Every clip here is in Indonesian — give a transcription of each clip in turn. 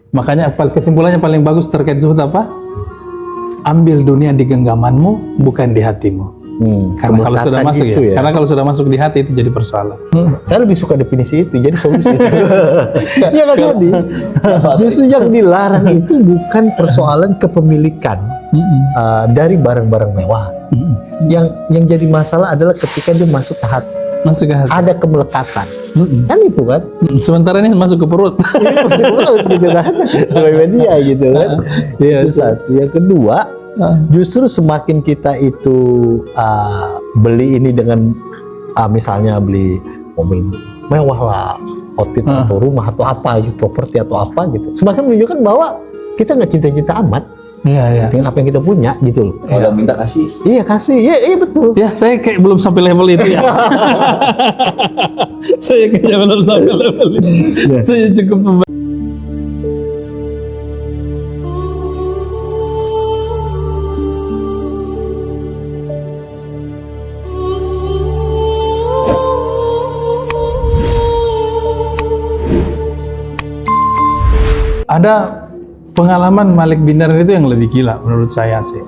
Makanya kesimpulannya paling bagus terkait zuhud apa? Ambil dunia di genggamanmu, bukan di hatimu. Karena kalau sudah masuk itu ya. Karena kalau sudah masuk di hati itu jadi persoalan. Saya lebih suka definisi itu, jadi solusi itu. Iya kan tadi. Justru yang dilarang itu bukan persoalan kepemilikan dari barang-barang mewah. Yang jadi masalah adalah ketika dia masuk ke hati. Masuk ke hati. Ada kemelekatan. Kan itu kan. Sementara ini masuk ke perut. Masuk ke mulut gitu kan. Sebagai media gitu kan. Itu satu. Yang kedua, justru semakin kita itu beli ini dengan misalnya beli mobil mewah lah, outfit atau rumah atau apa gitu, properti atau apa gitu, semakin menunjukkan bahwa kita nggak cinta-cinta amat dengan apa yang kita punya gitu loh. Kalau minta kasih. Iya kasih, iya betul. Ya saya kayak belum sampai level itu ya. Saya kayaknya belum sampai level itu. Saya cukup ada pengalaman Malik bin Dinar itu yang lebih gila menurut saya sih.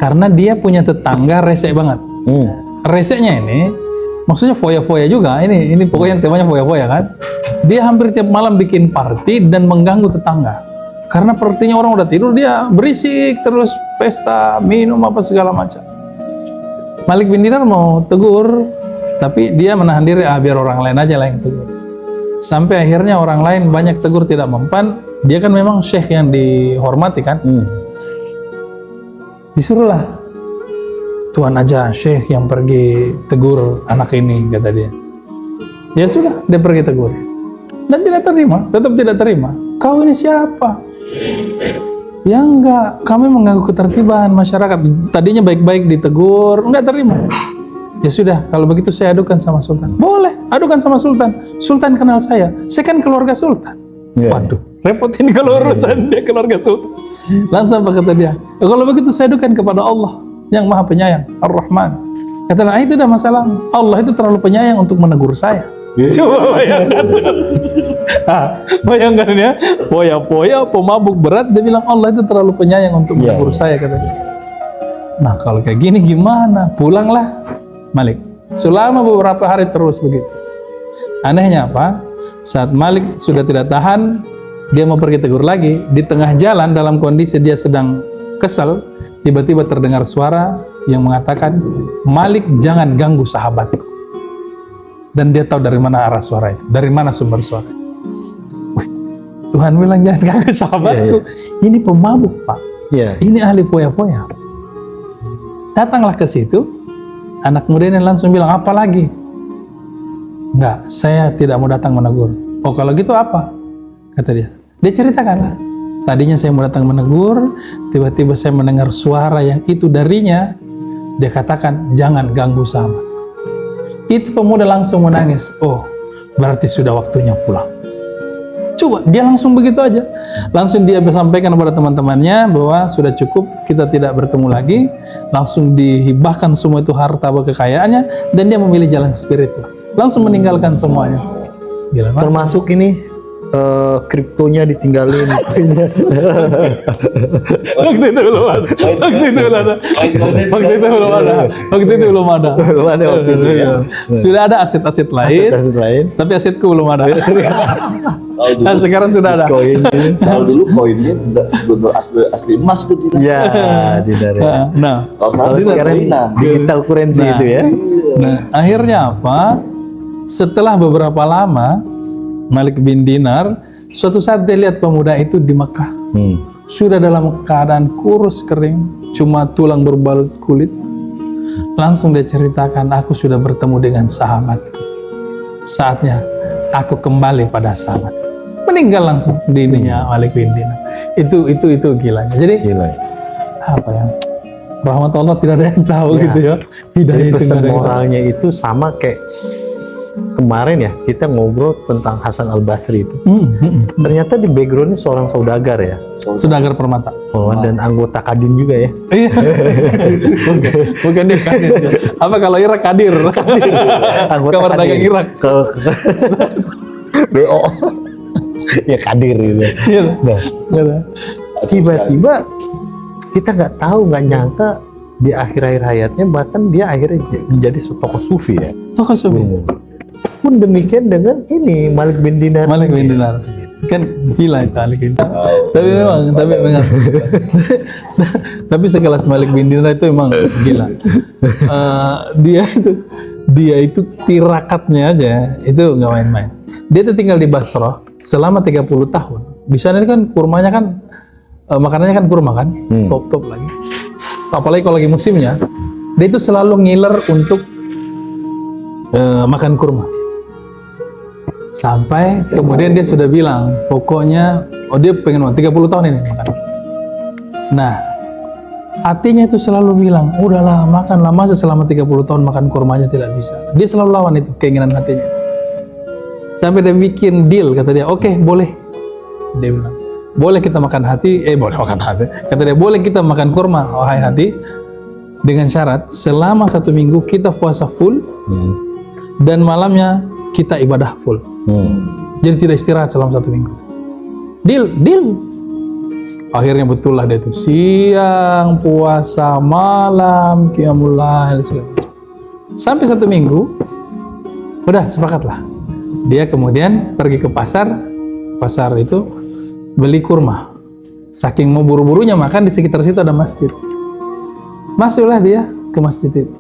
Karena dia punya tetangga rese banget. Resenya ini maksudnya foya-foya juga. Ini pokoknya temanya foya-foya kan. Dia hampir tiap malam bikin party dan mengganggu tetangga. Karena partinya orang udah tidur, dia berisik terus pesta, minum apa segala macam. Malik bin Dinar mau tegur, tapi dia menahan diri, biar orang lain aja lah yang tegur. Sampai akhirnya orang lain banyak tegur tidak mempan. Dia kan memang syekh yang dihormati kan. Disuruhlah tuan aja syekh yang pergi tegur anak ini, kata dia. Ya sudah, dia pergi tegur dan tidak terima, tetap tidak terima. Kau ini siapa? Ya enggak, kami mengganggu ketertiban masyarakat. Tadinya baik-baik ditegur, enggak terima. Ya sudah, kalau begitu saya adukan sama Sultan. Boleh, adukan sama Sultan. Sultan kenal saya kan keluarga Sultan. Waduh, repot ini kalau urusan dia keluarga Sultan. Langsung apa kata dia? Kalau begitu saya adukan kepada Allah yang Maha Penyayang, Ar-Rahman. Kata dia, itu dah masalah. Allah itu terlalu penyayang untuk menegur saya. Coba bayangkan. Bayangkan ya, poya-poya, pemabuk berat, dia bilang Allah itu terlalu penyayang untuk menegur saya, kata dia. Nah kalau kayak gini gimana? Pulanglah Malik. Selama beberapa hari terus begitu. Anehnya apa? Saat Malik sudah tidak tahan, dia mau pergi tegur lagi. Di tengah jalan dalam kondisi dia sedang kesal, tiba-tiba terdengar suara yang mengatakan, Malik jangan ganggu sahabatku. Dan dia tahu dari mana arah suara itu, dari mana sumber suara. Wih, Tuhan bilang jangan ganggu sahabatku. Ini pemabuk Pak. Ini ahli foya-foya. Datanglah ke situ. Anak muda ini langsung bilang, apa lagi? Enggak, saya tidak mau datang menegur. Oh kalau gitu apa? Kata dia. Dia ceritakanlah. Tadinya saya mau datang menegur, tiba-tiba saya mendengar suara yang itu darinya. Dia katakan, jangan ganggu sahabat. Itu pemuda langsung menangis. Oh, berarti sudah waktunya pulang. Coba, dia langsung begitu aja. Langsung dia sampaikan kepada teman-temannya bahwa sudah cukup, kita tidak bertemu lagi. Langsung dihibahkan semua itu harta kekayaannya, dan dia memilih jalan spiritual. Langsung meninggalkan semuanya. Gila, termasuk ini kriptonya ditinggalin. Waktu itu belum ada. Sudah ada aset-aset lain. Tapi asetku belum ada. Dan sekarang sudah ada. Kalau dulu koinnya benar asli emas tuh. Ya, Dinar. Nah, kalau sekarang digital currency itu ya. Nah, akhirnya apa? Setelah beberapa lama, Malik bin Dinar, suatu saat dia lihat pemuda itu di Mekah. Sudah dalam keadaan kurus kering, cuma tulang berbalut kulit. Langsung dia ceritakan, aku sudah bertemu dengan sahabatku. Saatnya aku kembali pada sahabat. Meninggal langsung di ininya Malik bin Dinar. Itu gilanya. Jadi apa ya? Rahmat Allah tidak ada yang tahu gitu ya. Jadi pesan moralnya itu sama kayak kemarin ya, kita ngobrol tentang Hasan Al-Basri itu. Ternyata di backgroundnya seorang saudagar ya. Saudagar permata. Oh, dan anggota Kadin juga ya. Iya. Bukan dia Kadin. Apa kalau Irak Kadir? Anggota Kamar dagang Irak. BO. Ya kadir gitu. Iya. Nah, Gitu. tiba-tiba kita nggak tahu, nggak nyangka di akhir-akhir hayatnya bahkan dia akhirnya menjadi tokoh sufi ya. Tokoh sufi. Pun demikian dengan ini Malik bin Dinar. Malik bin Dinar. Kan gila itu Malik bin Dinar. Tapi memang tapi sekelas Malik bin Dinar itu memang gila. Dia itu tirakatnya aja itu nggak main-main. Dia tuh tinggal di Basrah selama 30 tahun. Di sana kan kurmanya kan makanannya kan kurma kan, top lagi. Apalagi kalau lagi musimnya, dia itu selalu ngiler untuk makan kurma. Sampai kemudian dia sudah bilang, pokoknya, dia pengen 30 tahun ini makan. Nah, hatinya itu selalu bilang, udahlah makanlah, masa selama 30 tahun makan kurmanya tidak bisa. Dia selalu lawan itu, keinginan hatinya itu. Sampai dia bikin deal, kata dia, oke, boleh. Dia bilang, boleh kita makan hati, boleh makan hati. Kata dia, boleh kita makan kurma, wahai hati, dengan syarat, selama 1 minggu kita puasa full, dan malamnya kita ibadah full. Jadi tidak istirahat selama 1 minggu. Deal. Akhirnya betul lah dia itu siang puasa, malam qiyamul lail segala macam. Sampai 1 minggu, udah sepakatlah. Dia kemudian pergi ke pasar itu beli kurma. Saking mau buru-burunya makan, di sekitar situ ada masjid. Masuklah dia ke masjid itu.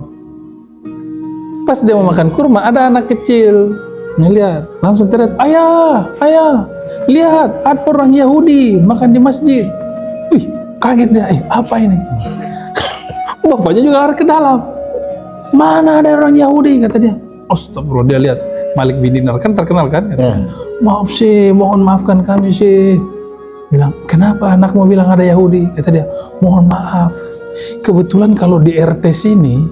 Pas dia mau makan kurma, ada anak kecil ngeliat, langsung teriak, ayah, lihat ada orang Yahudi makan di masjid. Wih, kaget dia, apa ini? Bapaknya juga lari ke dalam. Mana ada orang Yahudi, kata dia. Astagfirullah, dia lihat Malik bin Dinar kan terkenal kan? Maaf sih, mohon maafkan kami sih. Bilang, kenapa anakmu bilang ada Yahudi? Kata dia, mohon maaf. Kebetulan kalau di RT sini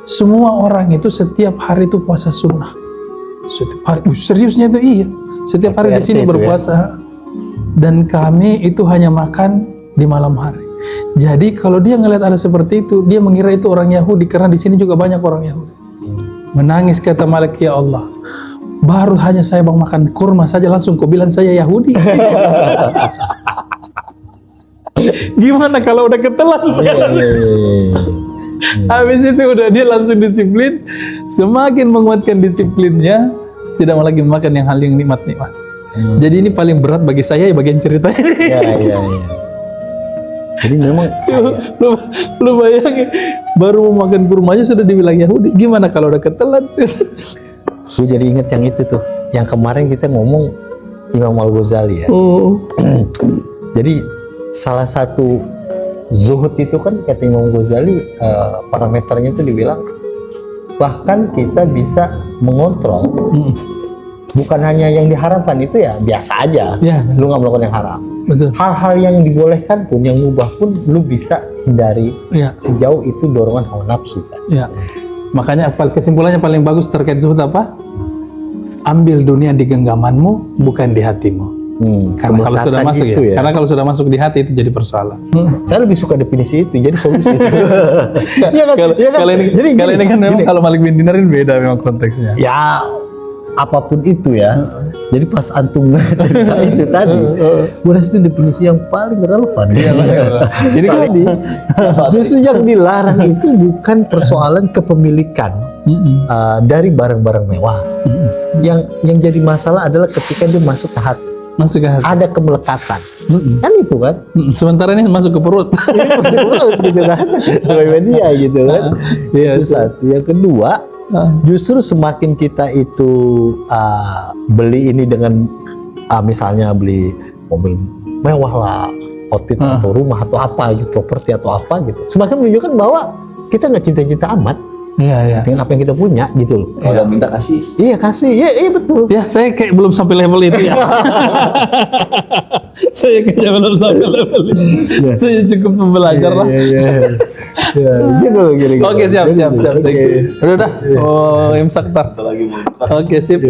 semua orang itu setiap hari itu puasa sunnah. Setiap hari, seriusnya itu iya. Setiap hari di sini berpuasa. Dan kami itu hanya makan di malam hari. Jadi kalau dia ngelihat ada seperti itu, dia mengira itu orang Yahudi karena di sini juga banyak orang Yahudi. Menangis kata Malik, ya Allah, baru hanya saya bang makan kurma saja langsung kau bilang saya Yahudi. Gimana kalau udah ketelan? Habis itu udah dia langsung disiplin, semakin menguatkan disiplinnya, tidak mau lagi makan yang hal yang nikmat-nikmat. Jadi ini paling berat bagi saya ya bagian ceritanya. Iya. Jadi memang lu bayangin baru mau makan kurmanya sudah dibilang Yahudi. Gimana kalau udah ketelan? Gue jadi inget yang itu tuh, yang kemarin kita ngomong Imam Al-Ghazali ya. Jadi salah satu zuhud itu kan kata Imam Ghazali, parameternya itu dibilang bahkan kita bisa mengontrol, bukan hanya yang diharamkan itu ya biasa aja, lu nggak melakukan yang haram. Betul. Hal-hal yang dibolehkan pun, yang mubah pun lu bisa hindari sejauh itu dorongan hawa nafsu kan. Ya. Makanya kesimpulannya paling bagus terkait zuhud apa? Ambil dunia di genggamanmu, bukan di hatimu. Karena kalau sudah masuk ya, karena kalau sudah masuk di hati itu jadi persoalan. Saya lebih suka definisi itu, jadi solusi itu. Kalau ini kan memang kalau Malik bin Dinar ini beda memang konteksnya. Ya apapun itu ya. Jadi pas antum cerita itu tadi, gue rasa itu definisi yang paling relevan. Jadi justru yang dilarang itu bukan persoalan kepemilikan dari barang-barang mewah. Yang jadi masalah adalah ketika dia masuk ke hati. Ada kemelekatan, kan itu kan. Sementara ini masuk ke perut. Masuk ke perut gitu kan, media gitu kan. Itu satu. Yang kedua, justru semakin kita itu beli ini dengan misalnya beli mobil mewah lah, outfit atau rumah atau apa gitu, properti atau apa gitu, semakin menunjukkan bahwa kita nggak cinta-cinta amat. Dengan apa yang kita punya gitu loh. Kalau minta kasih. Iya kasih, iya betul. Ya saya kayak belum sampai level itu ya. Saya kayaknya belum sampai level itu. Saya cukup pembelajar lah. Gitu loh kira-kira. Oke siap. Udah. Imsak tar. Lagi mau Oke sip.